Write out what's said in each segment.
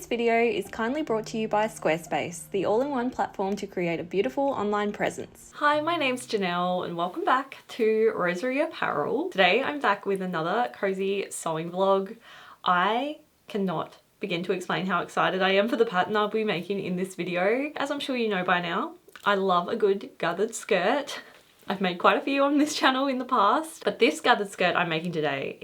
This video is kindly brought to you by Squarespace, the all-in-one platform to create a beautiful online presence. Hi, my name's Janelle and welcome back to Rosery Apparel. Today I'm back with another cozy sewing vlog. I cannot begin to explain how excited I am for the pattern I'll be making in this video. As I'm sure you know by now, I love a good gathered skirt. I've made quite a few on this channel in the past, but this gathered skirt I'm making today,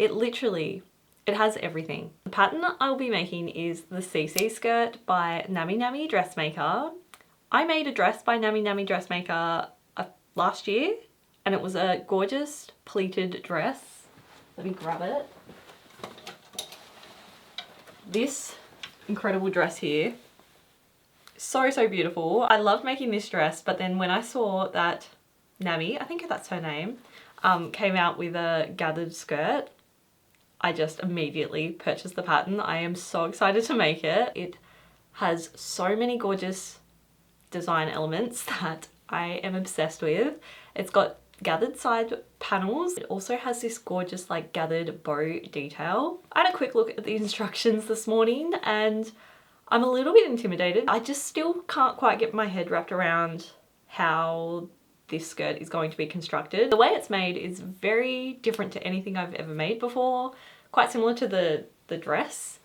it has everything. The pattern I'll be making is the Ceci skirt by Nammy Nammy Dressmaker. I made a dress by Nammy Nammy Dressmaker last year, and it was a gorgeous pleated dress. Let me grab it. This incredible dress here, so beautiful. I loved making this dress, but then when I saw that Nammy, I think that's her name, came out with a gathered skirt, I just immediately purchased the pattern. I am so excited to make it. It has so many gorgeous design elements that I am obsessed with. It's got gathered side panels. It also has this gorgeous like gathered bow detail. I had a quick look at the instructions this morning and I'm a little bit intimidated. I just still can't quite get my head wrapped around how this skirt is going to be constructed. The way it's made is very different to anything I've ever made before. Quite similar to the dress.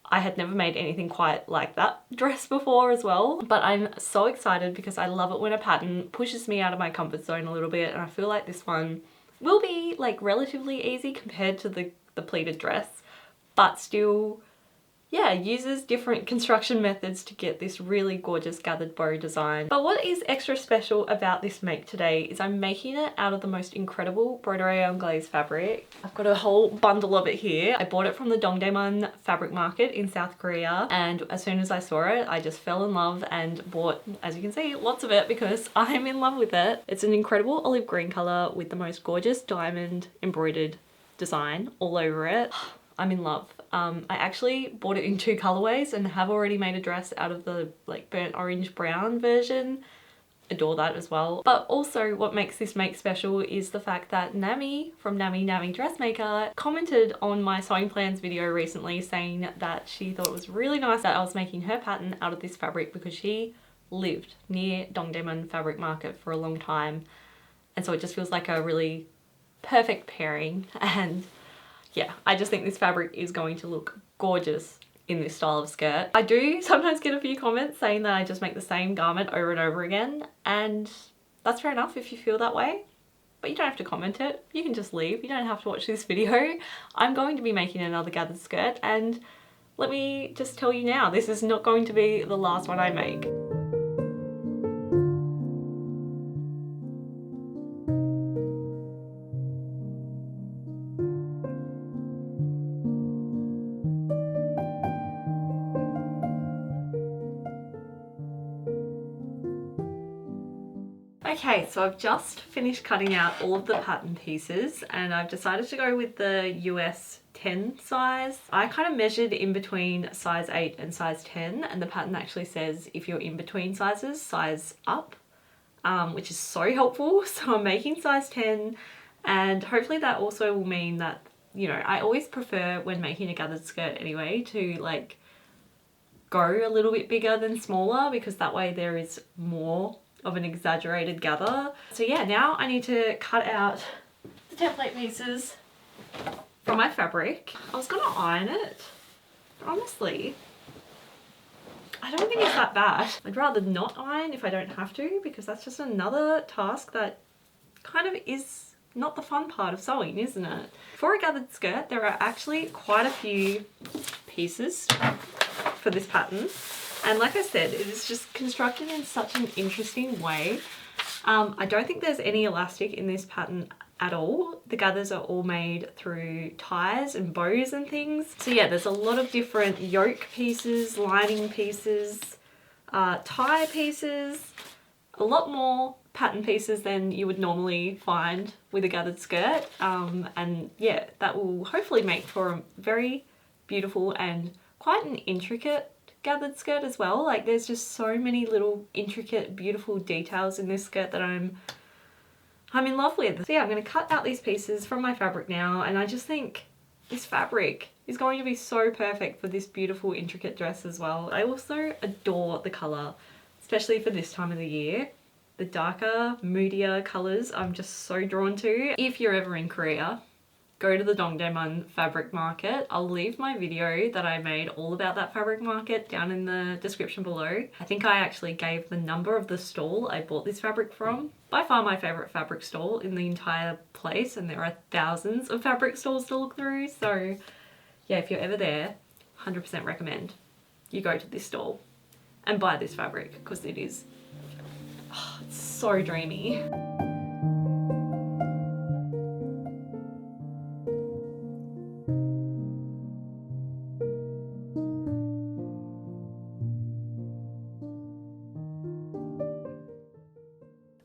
I had never made anything quite like that dress before as well, but I'm so excited because I love it when a pattern pushes me out of my comfort zone a little bit, and I feel like this one will be like relatively easy compared to the pleated dress, but still, yeah, uses different construction methods to get this really gorgeous gathered bow design. But what is extra special about this make today is I'm making it out of the most incredible broderie anglaise fabric. I've got a whole bundle of it here. I bought it from the Dongdaemun fabric market in South Korea, and as soon as I saw it, I just fell in love and bought, as you can see, lots of it because I'm in love with it. It's an incredible olive green color with the most gorgeous diamond embroidered design all over it. I'm in love. I actually bought it in two colorways and have already made a dress out of the like burnt orange brown version. Adore that as well. But also what makes this make special is the fact that Nammy from Nammy Nammy Dressmaker commented on my sewing plans video recently saying that she thought it was really nice that I was making her pattern out of this fabric because she lived near Dongdaemun fabric market for a long time, and so it just feels like a really perfect pairing. And yeah, I just think this fabric is going to look gorgeous in this style of skirt. I do sometimes get a few comments saying that I just make the same garment over and over again, and that's fair enough if you feel that way, but you don't have to comment it. You can just leave. You don't have to watch this video. I'm going to be making another gathered skirt, and let me just tell you now, this is not going to be the last one I make. Okay, so I've just finished cutting out all of the pattern pieces and I've decided to go with the US 10 size. I kind of measured in between size 8 and size 10, and the pattern actually says if you're in between sizes, size up, which is so helpful. So I'm making size 10, and hopefully that also will mean that, you know, I always prefer when making a gathered skirt anyway to like go a little bit bigger than smaller, because that way there is more of an exaggerated gather. So yeah, now I need to cut out the template pieces from my fabric. I was gonna iron it, but honestly, I don't think it's that bad. I'd rather not iron if I don't have to, because that's just another task that kind of is not the fun part of sewing, isn't it? For a gathered skirt, there are actually quite a few pieces for this pattern. And like I said, it is just constructed in such an interesting way. I don't think there's any elastic in this pattern at all. The gathers are all made through ties and bows and things. So yeah, there's a lot of different yoke pieces, lining pieces, tie pieces, a lot more pattern pieces than you would normally find with a gathered skirt. And yeah, that will hopefully make for a very beautiful and quite an intricate gathered skirt as well. Like there's just so many little intricate beautiful details in this skirt that I'm in love with. So yeah, I'm going to cut out these pieces from my fabric now, and I just think this fabric is going to be so perfect for this beautiful intricate dress as well. I also adore the colour, especially for this time of the year. The darker, moodier colours I'm just so drawn to. If you're ever in Korea, go to the Dongdaemun fabric market. I'll leave my video that I made all about that fabric market down in the description below. I think I actually gave the number of the stall I bought this fabric from. By far my favourite fabric stall in the entire place, and there are thousands of fabric stalls to look through. So yeah, if you're ever there, 100% recommend you go to this stall and buy this fabric because it is it's so dreamy.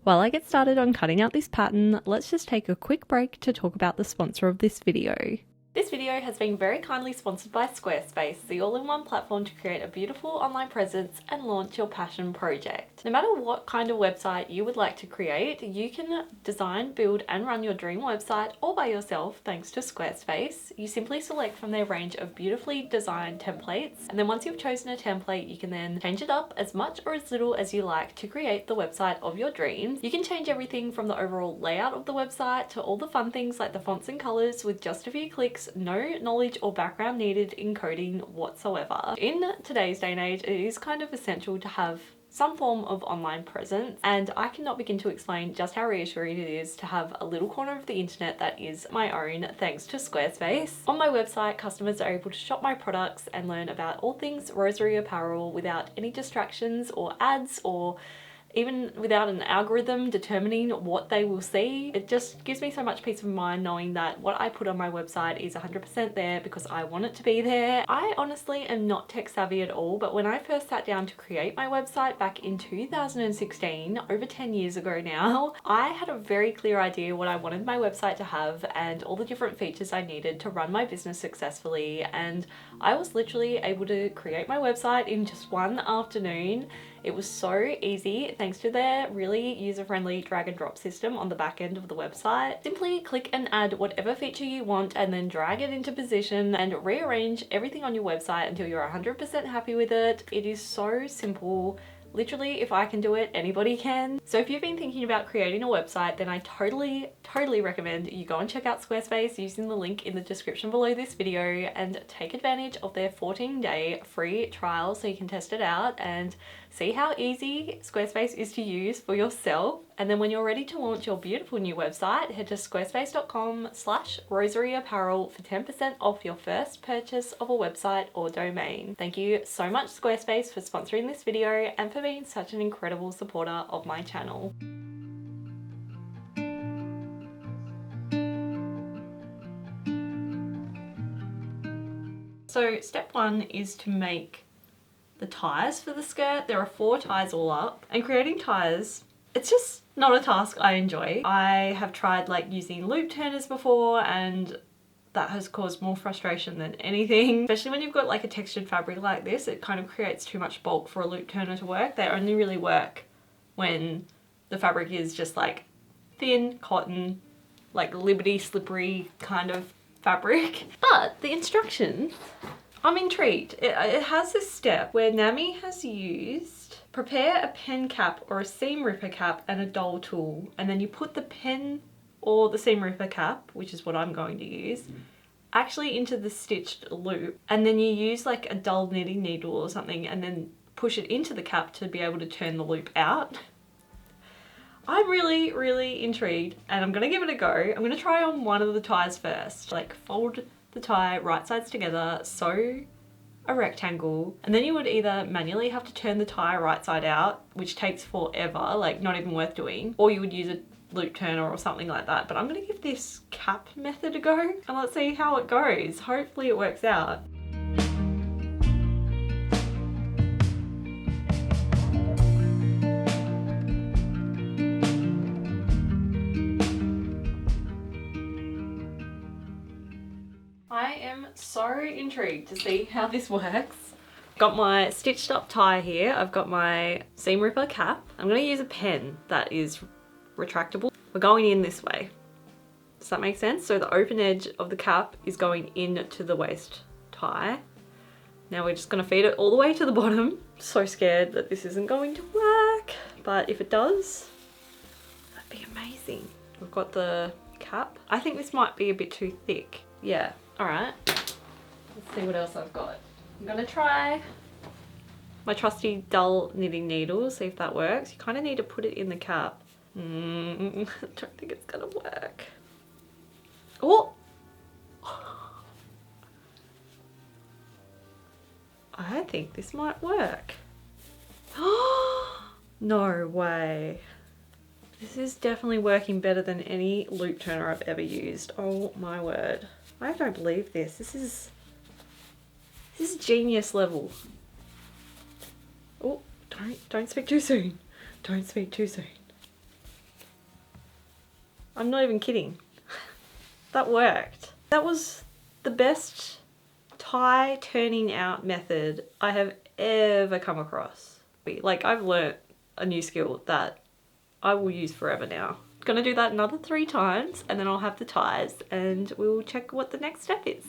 While I get started on cutting out this pattern, let's just take a quick break to talk about the sponsor of this video. This video has been very kindly sponsored by Squarespace, the all-in-one platform to create a beautiful online presence and launch your passion project. No matter what kind of website you would like to create, you can design, build and run your dream website all by yourself thanks to Squarespace. You simply select from their range of beautifully designed templates, and then once you've chosen a template, you can then change it up as much or as little as you like to create the website of your dreams. You can change everything from the overall layout of the website to all the fun things like the fonts and colors with just a few clicks. No knowledge or background needed in coding whatsoever. In today's day and age, it is kind of essential to have some form of online presence, and I cannot begin to explain just how reassuring it is to have a little corner of the internet that is my own thanks to Squarespace. On my website, customers are able to shop my products and learn about all things Rosery apparel without any distractions or ads, or even without an algorithm determining what they will see. It just gives me so much peace of mind knowing that what I put on my website is 100% there because I want it to be there. I honestly am not tech savvy at all, but when I first sat down to create my website back in 2016, over 10 years ago now, I had a very clear idea what I wanted my website to have and all the different features I needed to run my business successfully, and I was literally able to create my website in just one afternoon. It was so easy thanks to their really user-friendly drag and drop system on the back end of the website. Simply click and add whatever feature you want and then drag it into position and rearrange everything on your website until you're 100% happy with it. It is so simple. Literally, if I can do it, anybody can. So if you've been thinking about creating a website, then I totally recommend you go and check out Squarespace using the link in the description below this video and take advantage of their 14-day free trial so you can test it out and see how easy Squarespace is to use for yourself. And then when you're ready to launch your beautiful new website, head to squarespace.com/roseryapparel for 10% off your first purchase of a website or domain. Thank you so much Squarespace for sponsoring this video and for being such an incredible supporter of my channel. So step 1 is to make the ties for the skirt. There are 4 ties all up, and creating ties, it's just not a task I enjoy. I have tried like using loop turners before, and that has caused more frustration than anything. Especially when you've got like a textured fabric like this, it kind of creates too much bulk for a loop turner to work. They only really work when the fabric is just like thin cotton, like Liberty slippery kind of fabric. But the instructions, I'm intrigued. It has this step where Nami has used prepare a pen cap or a seam ripper cap and a dull tool, and then you put the pen or the seam ripper cap, which is what I'm going to use, actually into the stitched loop, and then you use like a dull knitting needle or something and then push it into the cap to be able to turn the loop out. I'm really intrigued and I'm gonna give it a go. I'm gonna try on one of the ties first. Like fold the tie right sides together, sew a rectangle, and then you would either manually have to turn the tie right side out, which takes forever, like not even worth doing, or you would use a loop turner or something like that. But I'm gonna give this cap method a go and let's see how it goes. Hopefully it works out. I am so intrigued to see how this works. Got my stitched up tie here. I've got my seam ripper cap. I'm going to use a pen that is retractable. We're going in this way. Does that make sense? So the open edge of the cap is going into the waist tie. Now we're just gonna feed it all the way to the bottom. So scared that this isn't going to work, but if it does, that'd be amazing. We've got the cap. I think this might be a bit too thick. Yeah, all right. Let's see what else I've got. I'm gonna try my trusty dull knitting needle, see if that works. You kind of need to put it in the cap. I don't think it's gonna work. Oh! I think this might work. No way. This is definitely working better than any loop turner I've ever used. Oh my word. I don't believe this. This is genius level. Oh, don't speak too soon. Don't speak too soon. I'm not even kidding. That worked. That was the best tie turning out method I have ever come across. Like, I've learnt a new skill that I will use forever now. Gonna do that another 3 times and then I'll have the ties and we'll check what the next step is.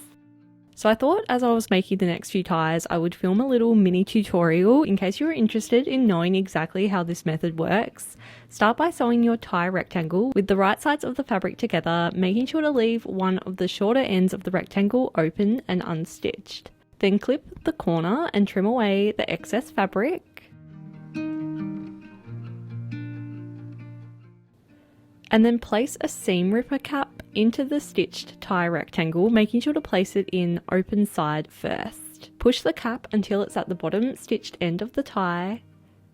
So I thought as I was making the next few ties, I would film a little mini tutorial in case you were interested in knowing exactly how this method works. Start by sewing your tie rectangle with the right sides of the fabric together, making sure to leave one of the shorter ends of the rectangle open and unstitched. Then clip the corner and trim away the excess fabric. And then place a seam ripper cap into the stitched tie rectangle, making sure to place it in open side first. Push the cap until it's at the bottom stitched end of the tie,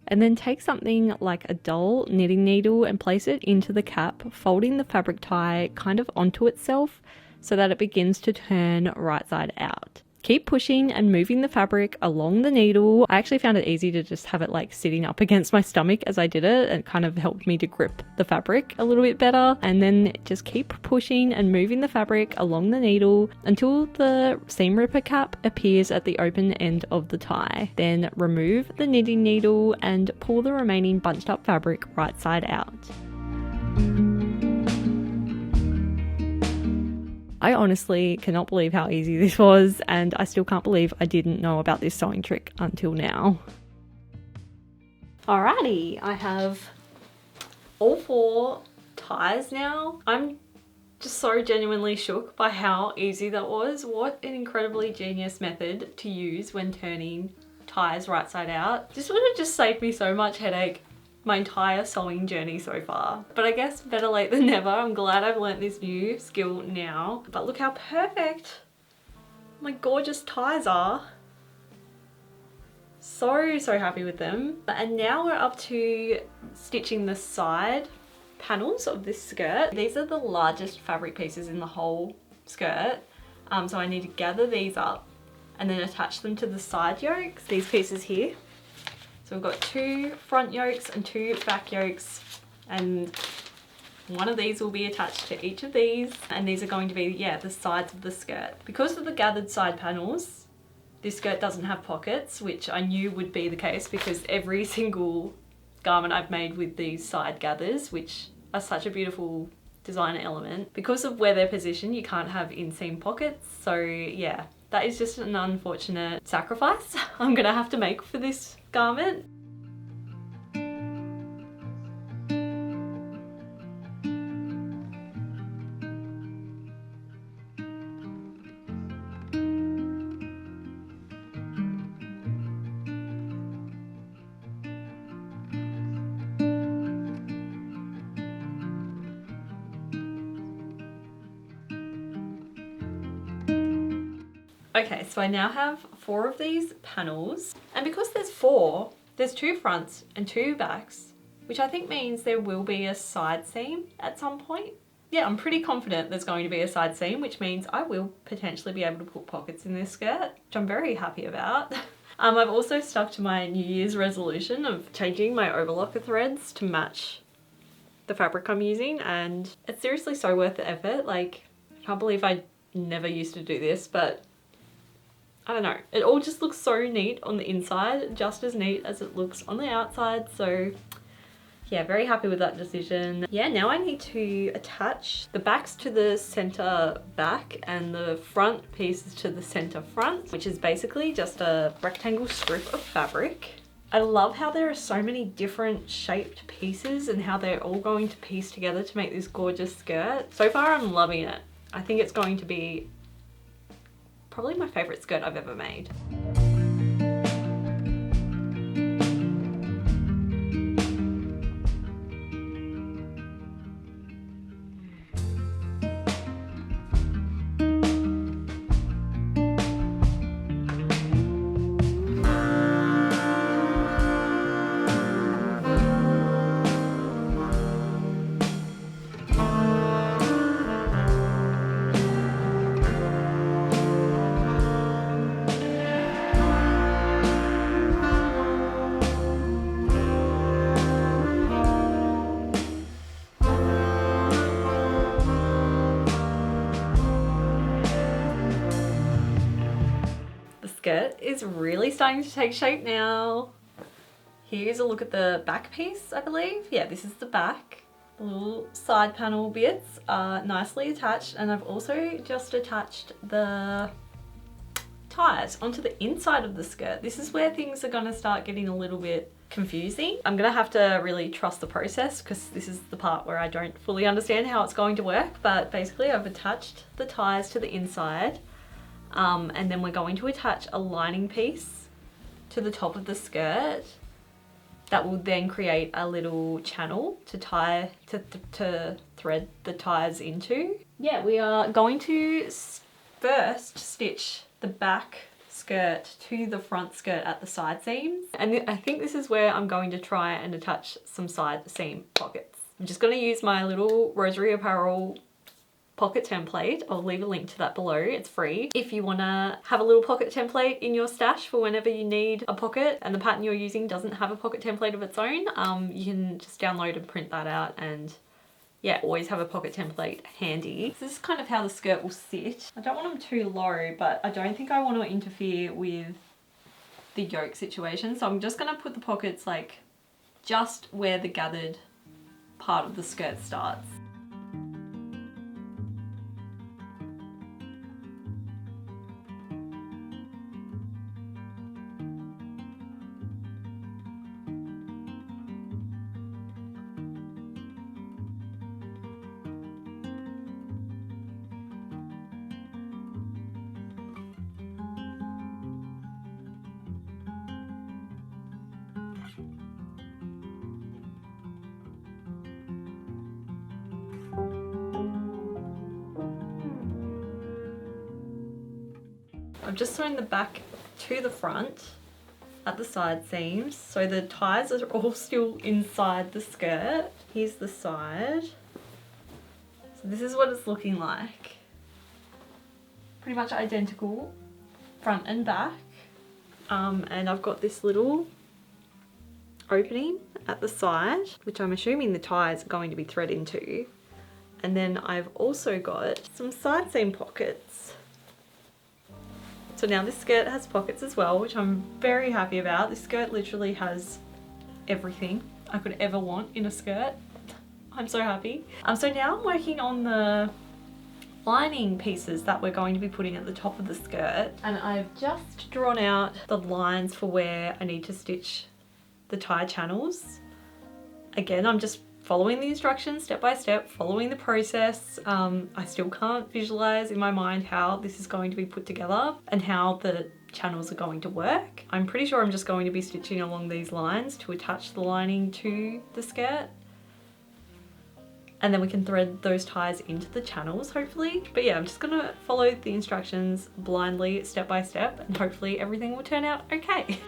and then take something like a dull knitting needle and place it into the cap, folding the fabric tie kind of onto itself so that it begins to turn right side out. Keep pushing and moving the fabric along the needle. I actually found it easy to just have it like sitting up against my stomach as I did it, and kind of helped me to grip the fabric a little bit better. And then just keep pushing and moving the fabric along the needle until the seam ripper cap appears at the open end of the tie. Then remove the knitting needle and pull the remaining bunched up fabric right side out. I honestly cannot believe how easy this was, and I still can't believe I didn't know about this sewing trick until now. Alrighty, I have all 4 ties now. I'm just so genuinely shook by how easy that was. What an incredibly genius method to use when turning ties right side out. This would have just saved me so much headache my entire sewing journey so far. But I guess better late than never. I'm glad I've learnt this new skill now. But look how perfect my gorgeous ties are. So happy with them. And now we're up to stitching the side panels of this skirt. These are the largest fabric pieces in the whole skirt. So I need to gather these up and then attach them to the side yokes. These pieces here. So we've got 2 front yokes and 2 back yokes, and one of these will be attached to each of these, and these are going to be, yeah, the sides of the skirt. Because of the gathered side panels, this skirt doesn't have pockets, which I knew would be the case because every single garment I've made with these side gathers, which are such a beautiful design element, because of where they're positioned, you can't have inseam pockets. So yeah, that is just an unfortunate sacrifice I'm gonna have to make for this garment. Okay, so I now have 4 of these panels, and because there's 4, there's 2 fronts and 2 backs, which I think means there will be a side seam at some point. Yeah, I'm pretty confident there's going to be a side seam, which means I will potentially be able to put pockets in this skirt, which I'm very happy about. I've also stuck to my New Year's resolution of changing my overlocker threads to match the fabric I'm using, and it's seriously so worth the effort. Like, I can't believe I never used to do this, but I don't know, it all just looks so neat on the inside, just as neat as it looks on the outside. So Yeah, very happy with that decision. Yeah, now I need to attach the backs to the center back and the front pieces to the center front, which is basically just a rectangle strip of fabric. I love how there are so many different shaped pieces and how they're all going to piece together to make this gorgeous skirt. So far I'm loving it. I think it's going to be probably my favorite skirt I've ever made. Skirt is really starting to take shape now. Here's a look at the back piece, I believe. Yeah, this is the back. The little side panel bits are nicely attached, and I've also just attached the ties onto the inside of the skirt. This is where things are gonna start getting a little bit confusing. I'm gonna have to really trust the process because this is the part where I don't fully understand how it's going to work, but basically I've attached the ties to the inside. And then we're going to attach a lining piece to the top of the skirt that will then create a little channel to tie to thread the ties into. Yeah, we are going to first stitch the back skirt to the front skirt at the side seams, and I think this is where I'm going to try and attach some side seam pockets. I'm just going to use my little Rosery Apparel pocket template. I'll leave a link to that below. It's free. If you want to have a little pocket template in your stash for whenever you need a pocket and the pattern you're using doesn't have a pocket template of its own, you can just download and print that out, and yeah, always have a pocket template handy. This is kind of how the skirt will sit. I don't want them too low, but I don't think I want to interfere with the yoke situation, so I'm just going to put the pockets like just where the gathered part of the skirt starts. I've just sewn the back to the front at the side seams, so the ties are all still inside the skirt. Here's the side. So this is what it's looking like. Pretty much identical, front and back. And I've got this little opening at the side, which I'm assuming the ties are going to be thread into. And then I've also got some side seam pockets. So now this skirt has pockets as well, which I'm very happy about. This skirt literally has everything I could ever want in a skirt. I'm so happy. So now I'm working on the lining pieces that we're going to be putting at the top of the skirt. And I've just drawn out the lines for where I need to stitch the tie channels. Again, I'm just following the instructions step by step, following the process. I still can't visualize in my mind how this is going to be put together and how the channels are going to work. I'm pretty sure I'm just going to be stitching along these lines to attach the lining to the skirt. And then we can thread those ties into the channels, hopefully. But yeah, I'm just gonna follow the instructions blindly, step by step, and hopefully everything will turn out okay.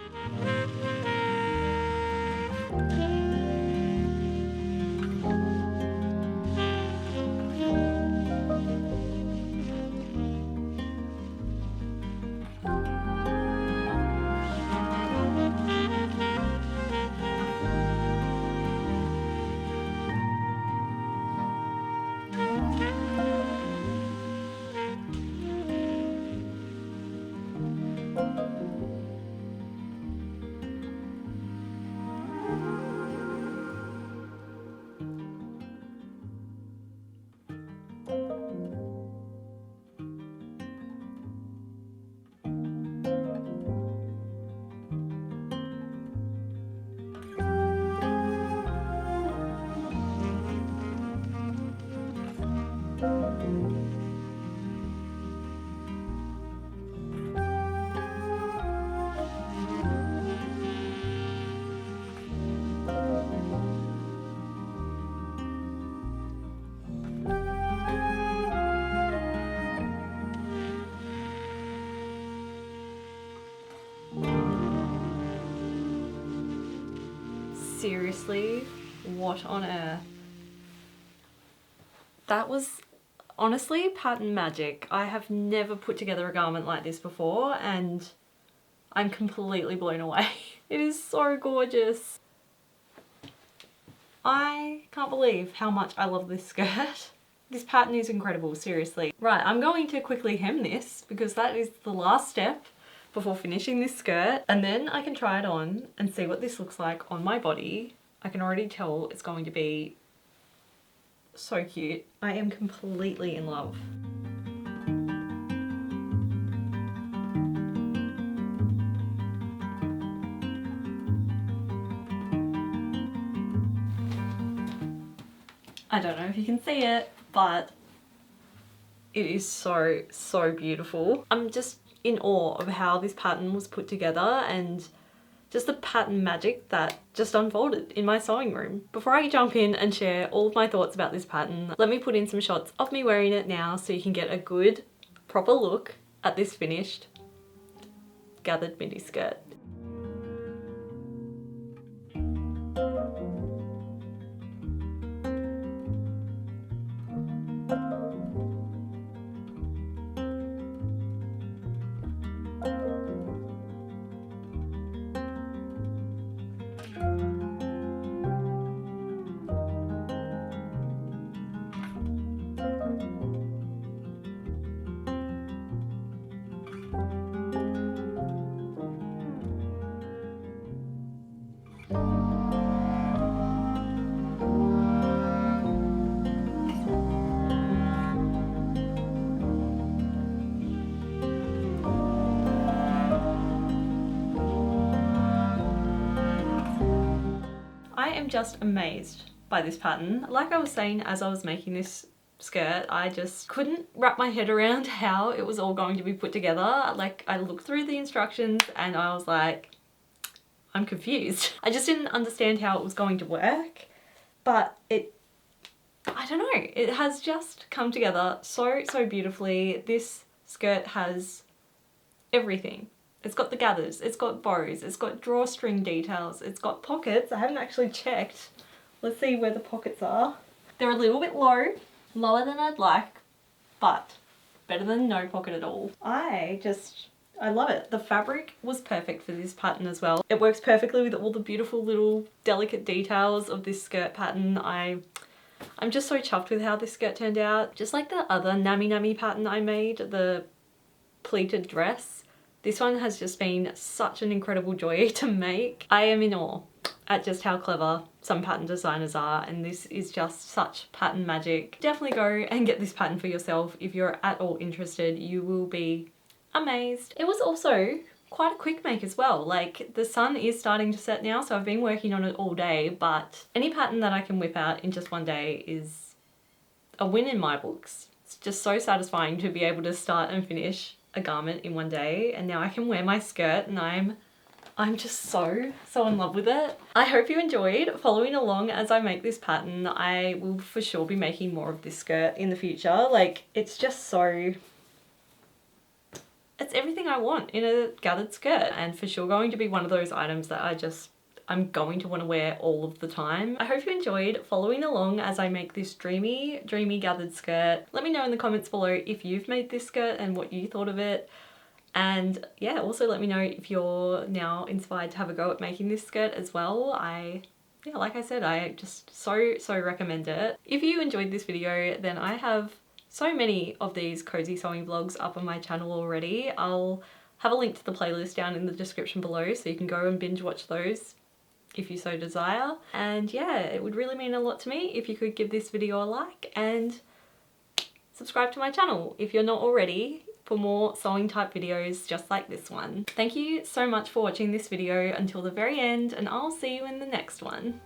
Seriously, what on earth? That was honestly pattern magic. I have never put together a garment like this before and I'm completely blown away. It is so gorgeous. I can't believe how much I love this skirt. This pattern is incredible, seriously. Right, I'm going to quickly hem this because that is the last step before finishing this skirt, and then I can try it on and see what this looks like on my body. I can already tell it's going to be so cute. I am completely in love. I don't know if you can see it, but it is so, so beautiful. I'm just in awe of how this pattern was put together and just the pattern magic that just unfolded in my sewing room. Before I jump in and share all of my thoughts about this pattern, let me put in some shots of me wearing it now so you can get a good, proper look at this finished gathered midi skirt. I am just amazed by this pattern. Like I was saying as I was making this skirt, I just couldn't wrap my head around how it was all going to be put together. Like, I looked through the instructions and I was like, I'm confused. I just didn't understand how it was going to work, but I don't know, it has just come together so, so beautifully. This skirt has everything. It's got the gathers, it's got bows, it's got drawstring details, it's got pockets. I haven't actually checked. Let's see where the pockets are. They're a little bit low, lower than I'd like, but better than no pocket at all. I love it. The fabric was perfect for this pattern as well. It works perfectly with all the beautiful little delicate details of this skirt pattern. I'm just so chuffed with how this skirt turned out. Just like the other Nami pattern I made, the pleated dress, this one has just been such an incredible joy to make. I am in awe at just how clever some pattern designers are, and this is just such pattern magic. Definitely go and get this pattern for yourself if you're at all interested. You will be amazed. It was also quite a quick make as well. Like, the sun is starting to set now, so I've been working on it all day, but any pattern that I can whip out in just one day is a win in my books. It's just so satisfying to be able to start and finish a garment in one day, and now I can wear my skirt and I'm just so in love with it. I hope you enjoyed following along as I make this pattern. I will for sure be making more of this skirt in the future. Like, it's just so, it's everything I want in a gathered skirt, and for sure going to be one of those items that I'm going to want to wear all of the time. I hope you enjoyed following along as I make this dreamy gathered skirt. Let me know in the comments below if you've made this skirt and what you thought of it. And yeah, also let me know if you're now inspired to have a go at making this skirt as well. Yeah, like I said, I just so recommend it. If you enjoyed this video, then I have so many of these cozy sewing vlogs up on my channel already. I'll have a link to the playlist down in the description below so you can go and binge watch those if you so desire. And yeah, it would really mean a lot to me if you could give this video a like and subscribe to my channel if you're not already for more sewing type videos just like this one. Thank you so much for watching this video until the very end, and I'll see you in the next one.